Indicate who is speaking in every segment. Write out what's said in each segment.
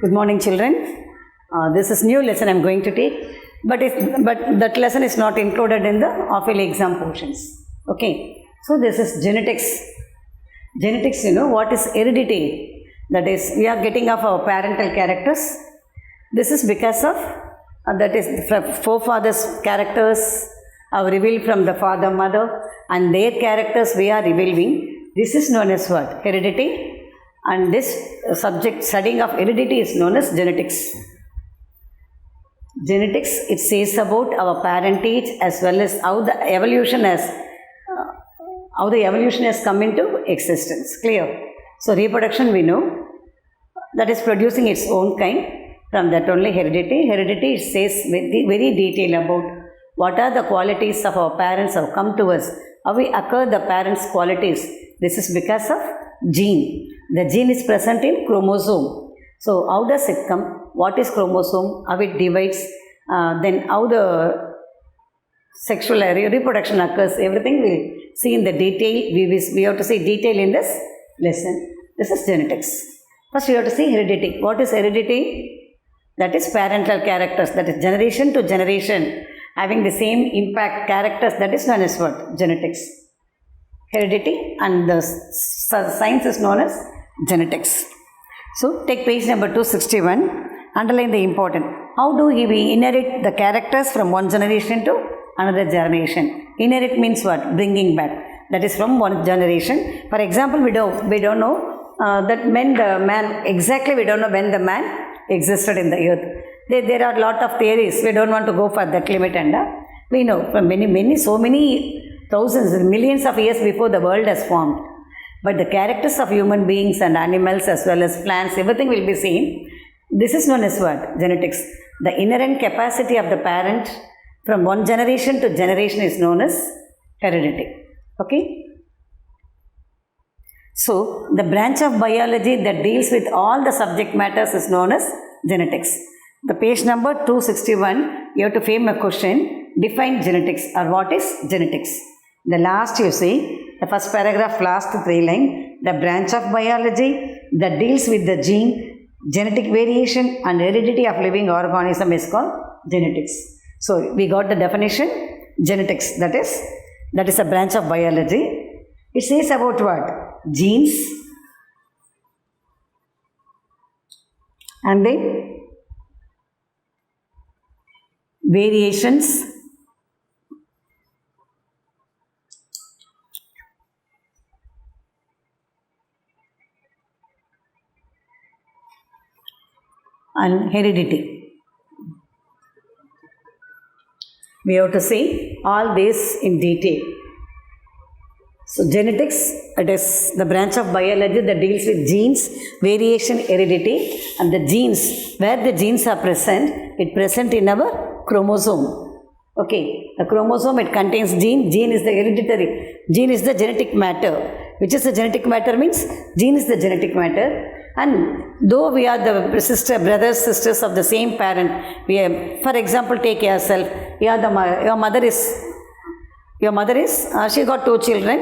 Speaker 1: Good morning, children. This is new lesson I am going to take, but that lesson is not included in the half-yearly exam portions. Okay. So this is genetics. Genetics, what is heredity? That is, we are getting of our parental characters. This is because of that is forefathers' characters are revealed from the father, mother, and their characters we are revealing. This is known as what? Heredity. And this subject studying of heredity is known as genetics. Genetics, it says about our parentage as well as how the evolution has come into existence. Clear? So reproduction we know that is producing its own kind. From that only heredity. Heredity, it says very detail about what are the qualities of our parents have come to us. How we acquire the parents' qualities. This is because of gene. The gene is present in chromosome. So how does it come? What is chromosome? How it divides? Then how the sexual reproduction occurs? Everything we'll see in the detail. We have to see detail in this lesson. This is genetics. First we have to see heredity. What is heredity? That is parental characters. That is generation to generation having the same impact characters. That is known as what? Genetics. Heredity, and the science is known as genetics. So take page number 261. Underline the important. How do we inherit the characters from one generation to another generation? Inherit means what? Bringing back. That is from one generation. For example, we don't know that when the man, exactly we don't know when the man existed in the earth. There are a lot of theories. We don't want to go for that limit, and we know from so many thousands, millions of years before the world has formed. But the characters of human beings and animals as well as plants, everything will be seen. This is known as what? Genetics. The inherent capacity of the parent from one generation to generation is known as heredity. Okay? So, the branch of biology that deals with all the subject matters is known as genetics. The page number 261, you have to frame a question. Define genetics, or what is genetics? The last you see, the first paragraph, last 3 lines, the branch of biology that deals with the gene, genetic variation and heredity of living organism is called genetics. So, we got the definition, genetics, that is a branch of biology. It says about what? Genes, and then variations, and heredity. We have to see all this in detail. So genetics, it is the branch of biology that deals with genes, variation, heredity, and the genes, where the genes are present, it present in our chromosome. Okay, the chromosome, it contains gene is the hereditary, gene is the genetic matter. Which is the genetic matter means, gene is the genetic matter. And though we are the brothers, sisters of the same parent, we are, for example, take yourself, your mother is, she got 2 children,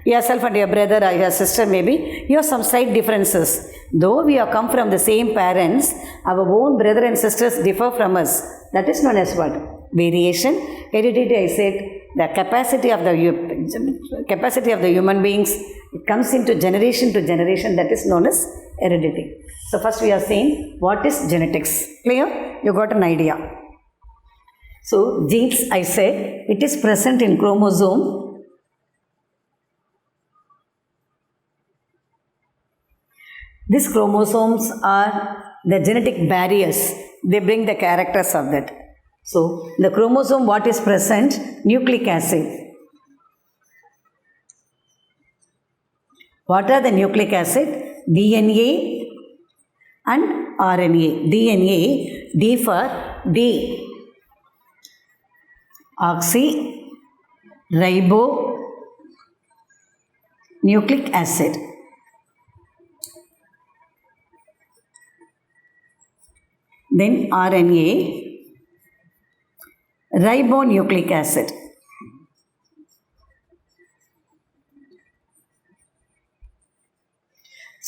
Speaker 1: yourself and your brother or your sister maybe, you have some slight differences. Though we have come from the same parents, our own brother and sisters differ from us. That is known as what? Variation. Heredity, I said, the capacity of the human beings, it comes into generation to generation, that is known as heredity. So first we are saying, what is genetics? Clear? You got an idea. So genes, I said, it is present in chromosome. These chromosomes are the genetic barriers. They bring the characters of that. So the chromosome, what is present? Nucleic acid. What are the nucleic acid? DNA and RNA. DNA, D for D. Oxyribonucleic acid. Then RNA, ribonucleic acid.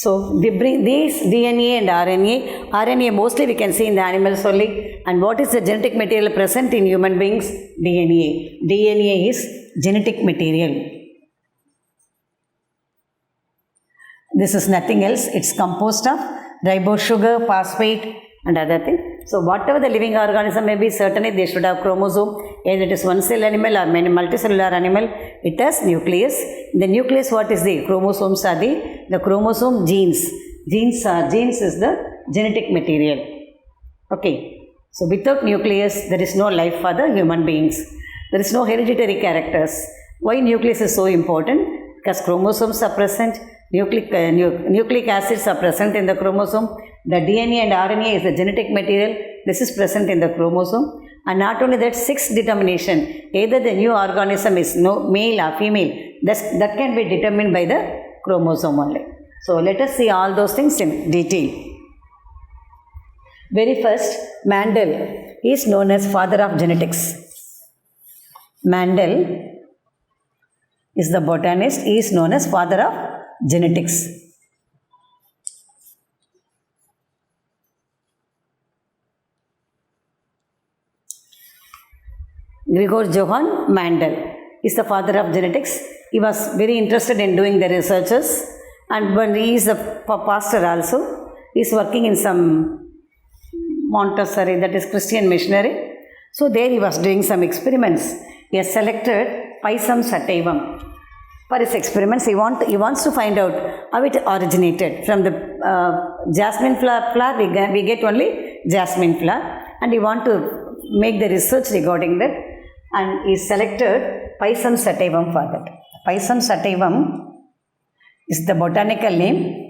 Speaker 1: So they bring these DNA and RNA RNA mostly we can see in the animals only. And what is the genetic material present in human beings? DNA. DNA is genetic material. This is nothing else. It's composed of ribose sugar, phosphate and other thing. So whatever the living organism may be, certainly they should have chromosome. Either it is one cell animal or many multicellular animal, it has nucleus. In the nucleus, what is the chromosomes are the chromosome genes. Genes is the genetic material. Okay. So without nucleus, there is no life for the human beings. There is no hereditary characters. Why nucleus is so important? Because chromosomes are present. Nucleic acids are present in the chromosome. The DNA and RNA is the genetic material. This is present in the chromosome. And not only that, sex determination. Either the new organism is male or female. That can be determined by the chromosome only. So let us see all those things in detail. Very first, Mendel is known as father of genetics. Mendel is the botanist. He is known as father of genetics. Gregor Johann Mendel is the father of genetics. He was very interested in doing the researches, and when he is a pastor also, he is working in some Montessori, that is Christian missionary. So there he was doing some experiments. He has selected Pisum sativum for his experiments. He wants to find out how it originated. From the jasmine flower we get only jasmine flower, and he want to make the research regarding that, and he selected Pisum sativum for that. Pisum sativum is the botanical name.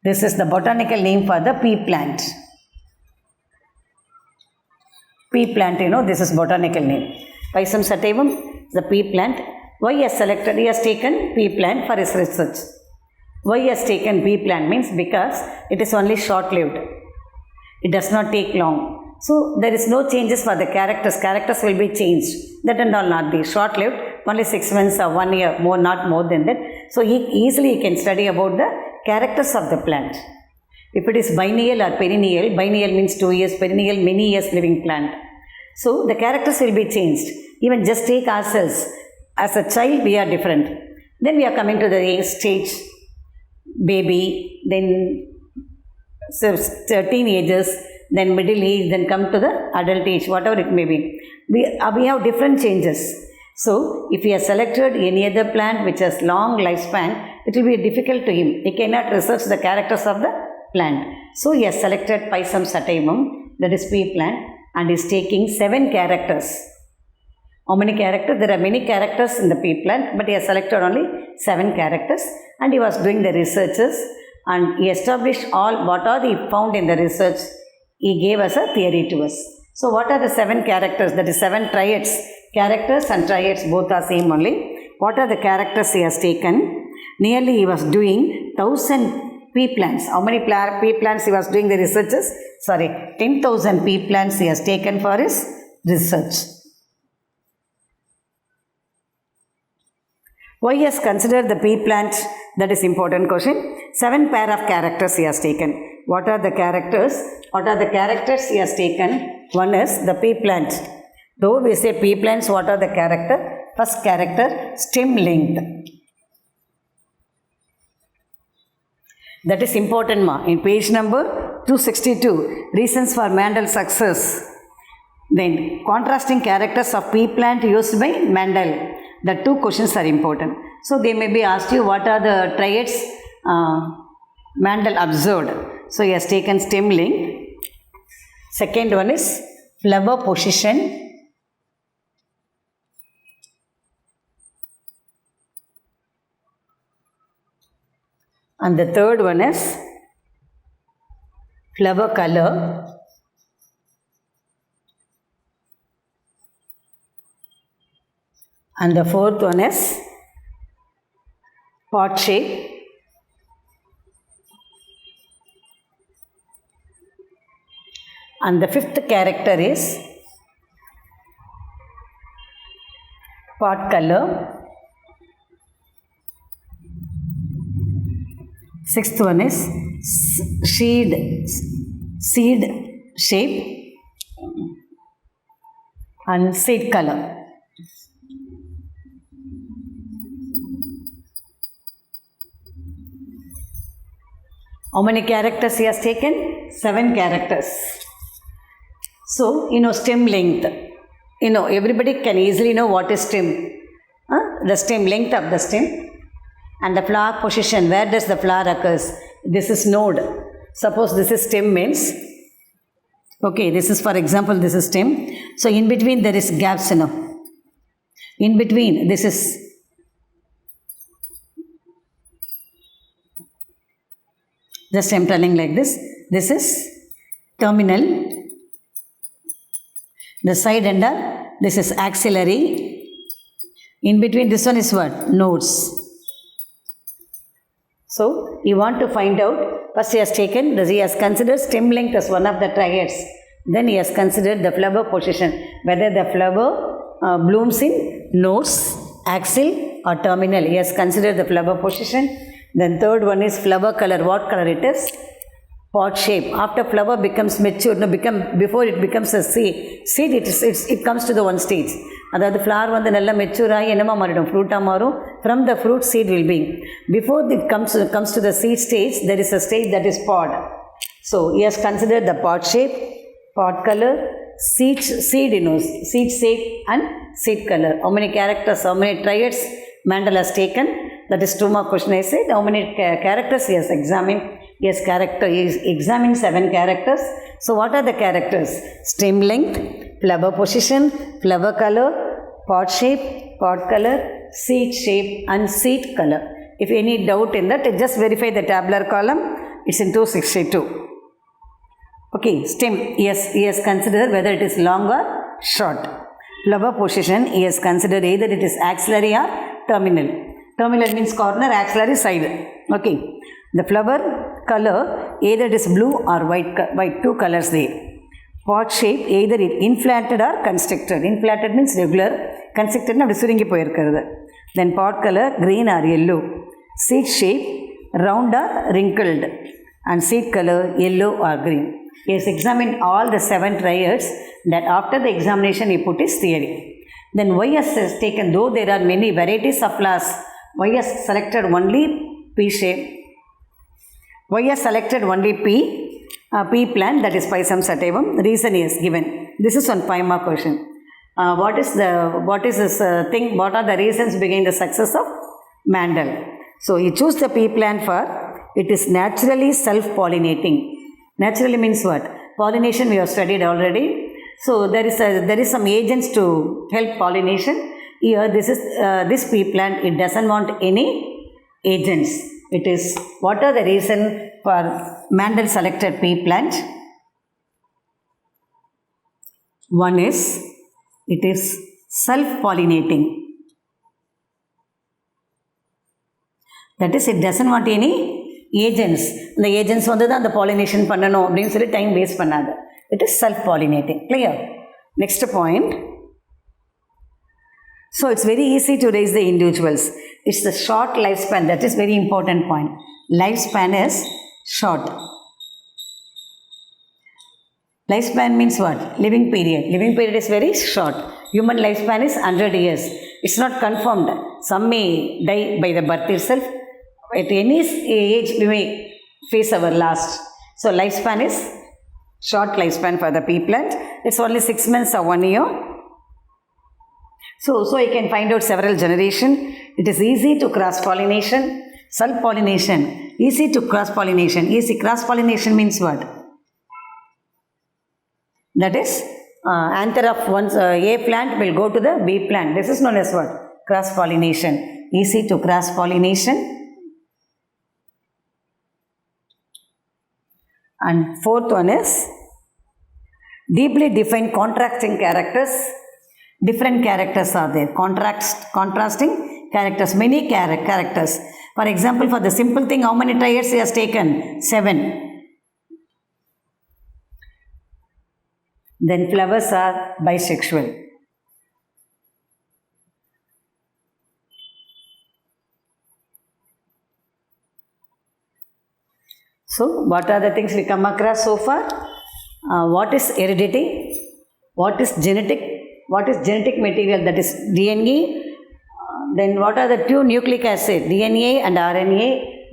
Speaker 1: This is the botanical name for the pea plant. Pea plant, this is botanical name. Pisum sativum is the pea plant. Why he has selected? He has taken pea plant for his research. Why he has taken pea plant means because it is only short-lived. It does not take long. So there is no changes for the characters. Characters will be changed. That and all not be short-lived. Only 6 months or 1 year, not more than that. So he easily can study about the characters of the plant. If it is biennial or perennial, biennial means 2 years, perennial many years living plant. So the characters will be changed. Even just take ourselves. As a child, we are different. Then we are coming to the age stage, baby, then teenagers, then middle age, then come to the adult age, whatever it may be. We have different changes. So, if he has selected any other plant which has long lifespan, it will be difficult to him. He cannot research the characters of the plant. So, he has selected Pisum sativum, that is pea plant, and is taking 7 characters. How many characters? There are many characters in the pea plant, but he has selected only 7 characters, and he was doing the researches, and he established all what are he found in the research. He gave us a theory to us. So, what are the 7 characters? That is 7 triads. Characters and triads both are same only. What are the characters he has taken? Nearly he was doing 1000 pea plants. How many pea plants he was doing the researches? 10,000 pea plants he has taken for his research. Why he has considered the pea plant? That is important question. 7 pair of characters he has taken. What are the characters? What are the characters he has taken? One is the pea plant. Though we say pea plants, what are the character? First character, stem length. That is important, in page number 262, reasons for Mendel's success. Then, contrasting characters of pea plant used by Mendel. The 2 questions are important. So, they may be asked you what are the triads Mendel observed. So, he has taken stem length. Second one is flower position. And the third one is flower color. And the fourth one is pot shape. And the fifth character is pot color. Sixth one is seed shape and seed color. How many characters he has taken? 7 characters. So, stem length. Everybody can easily know what is stem. The stem, length of the stem. And the flower position, where does the flower occurs? This is node. Suppose this is stem means, okay, this is for example, this is stem. So, in between there is gaps, In between, this is just I am telling like this. This is terminal. The side ender, this is axillary. In between this one is what? Nodes. So, you want to find out, first he has considered stem length as one of the triads. Then he has considered the flower position, whether the flower blooms in nodes, axil or terminal. He has considered the flower position. Then third one is flower color. What color it is? Pod shape. After flower becomes mature, before it becomes a seed, it comes to the one stage. அதாவது flower வந்து நல்லா mature ஆகி என்னமா மாறிடும், ஃப்ரூட்டாக மாறும். From the fruit seed will be. Before it comes to the seed stage, there is a stage that is pod. So, he has considered the pod shape, pod color, seed shape and seed color. How many characters, how many triads Mendel has taken? That is 2 more question I said. How many characters he has examined? He is examining 7 characters. So, what are the characters? Stem length, flower position, flower color, pod shape, pod color, seed shape and seed color. If any doubt in that, just verify the tabular column. It's in 262. Okay, stem, yes, he has considered whether it is long or short. Flower position, he has considered either it is axillary or terminal. Terminal means corner, axillary side. Okay. The flower color, either it is blue or white, 2 colors there. Pod shape, either it inflated or constricted. Inflated means regular, constricted na சுருங்கி போயிருக்கிறது. Then pod color, green or yellow. Seed shape, round or wrinkled. And seed color, yellow or green. He has examined all the 7 triads. That after the examination he put his theory. Then Y has taken, though there are many varieties of flowers, Y has selected only P shape. Y has selected only P plant, that is Pisum sativum. Reason is given. This is one 5 mark question. What is this thing? What are the reasons behind the success of Mendel? So, he chose the P plant for it is naturally self-pollinating. Naturally means what? Pollination we have studied already. So, there is some agents to help pollination. Here, this pea plant, it doesn't want any agents. It is, what are the reason for Mendel selected pea plant? One is, it is self-pollinating. That is, it doesn't want any agents. The agents வந்து தான் அந்த pollination பண்ணணும் அப்படின்னு சொல்லி time waste பண்ணாது. It is self-pollinating. Clear? Next point. So, it's very easy to raise the individuals. It's the short lifespan. That is very important point. Lifespan is short. Lifespan means what? Living period. Living period is very short. Human lifespan is 100 years. It's not confirmed. Some may die by the birth itself. At any age, we may face our last. So, lifespan is short lifespan for the pea plant. It's only 6 months or 1 year. So you can find out several generation. It is easy to cross-pollination. Self-pollination. Easy to cross-pollination. Easy cross-pollination means what? That is, anther of one's A plant will go to the B plant. This is known as what? Cross-pollination. Easy to cross-pollination. And fourth one is deeply defined contrasting characters. Different characters are there. Contrasting characters. Many characters. For example, for the simple thing, how many triads he has taken? 7. Then flowers are bisexual. So, what are the things we come across so far? What is heredity? What is genetic? What is genetic material? That is DNA. Then what are the two nucleic acid? DNA and RNA.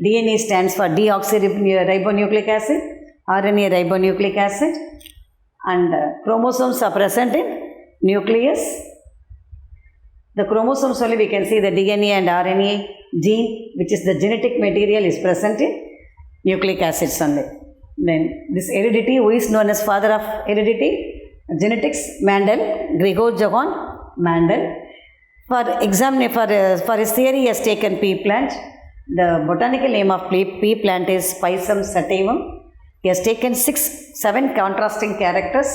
Speaker 1: DNA stands for deoxyribonucleic acid. RNA ribonucleic acid. And chromosomes are present in nucleus. The chromosomes only we can see the DNA and RNA gene, which is the genetic material, is present in nucleic acids only. Then this heredity, who is known as father of heredity? Genetics, Mendel, Gregor Johann Mendel. For his theory, he has taken pea plant. The botanical name of pea plant is Pisum sativum. He has taken 7 contrasting characters,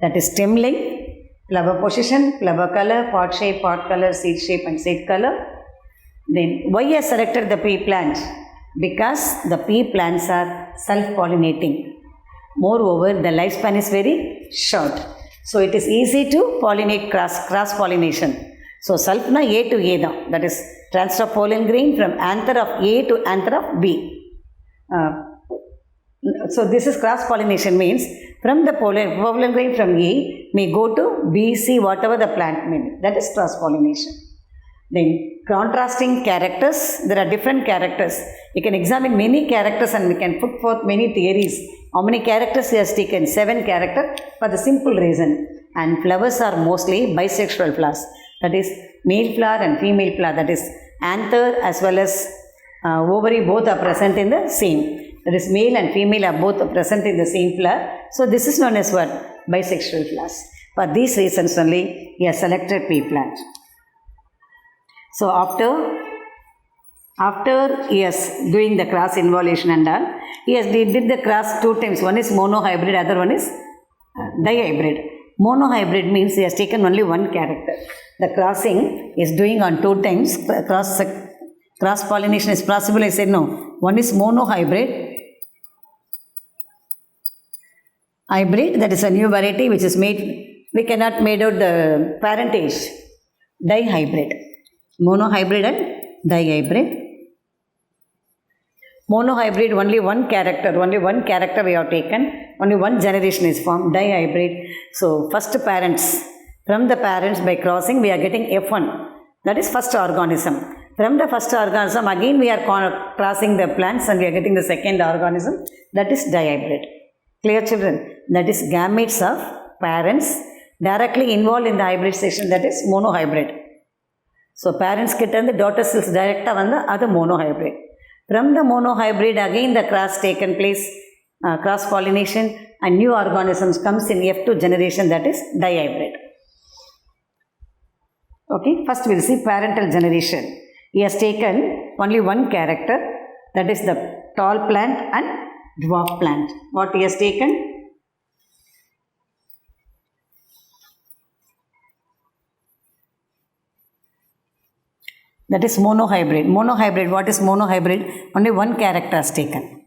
Speaker 1: that is stem length, flower position, flower color, pod shape, pod color, seed shape and seed color. Then why he has selected the pea plant? Because the pea plants are self-pollinating. Moreover, the lifespan is very short. So it is easy to pollinate, cross-pollination. So self na A to A da. That is transfer of pollen grain from anther of A to anther of B. So this is cross-pollination, means from the pollen grain from A may go to B, C, whatever the plant may be. That is cross-pollination. Then contrasting characters, there are different characters. You can examine many characters and we can put forth many theories. How many characters he has taken? 7 characters, for the simple reason. And flowers are mostly bisexual flowers. That is male flower and female flower. That is anther as well as ovary, both are present in the same. That is male and female are both present in the same flower. So this is known as what? Bisexual flowers. For these reasons only he has selected pea plant. So after he is doing the cross involution and all, he did the cross 2 times. One is monohybrid, other one is dihybrid. Monohybrid means he has taken only 1 character. The crossing is doing on 2 times. Cross pollination is possible. I said no. One is monohybrid. Hybrid, that is a new variety which is made, we cannot made out the parentage. Dihybrid. Monohybrid and dihybrid. Monohybrid, only 1 character we have taken, only 1 generation is formed. Dihybrid, so first parents, from the parents by crossing we are getting F1, that is first organism. From the first organism again we are crossing the plants and we are getting the second organism, that is dihybrid. Clear, children? That is gametes of parents directly involved in the hybridization, that is monohybrid. So parents get the daughter cells direct other monohybrid. From the monohybrid again the cross taken place, cross pollination and new organisms comes in F2 generation, that is dihybrid. Okay, first we will see parental generation. He has taken only 1 character, that is the tall plant and dwarf plant. What he has taken? That is monohybrid. Monohybrid, what is monohybrid? Only 1 character is taken.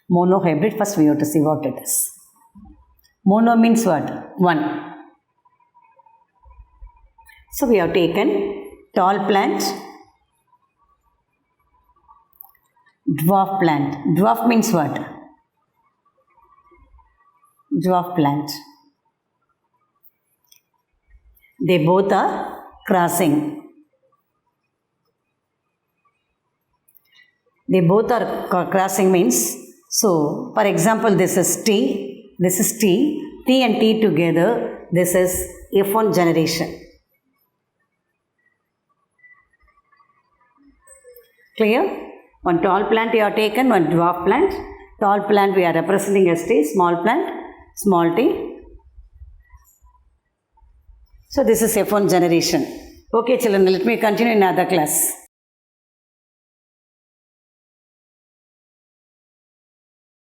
Speaker 1: Monohybrid, first we have to see what it is. Mono means what? 1. So we have taken tall plant, dwarf plant. Dwarf means what? Dwarf plant. They both are crossing. They both are crossing means, so for example this is T, this is T, T and T together, this is F1 generation. Clear? 1 tall plant you have taken, 1 dwarf plant. Tall plant we are representing as T, small plant, small t. So this is F1 generation. Okay children, let me continue in another class.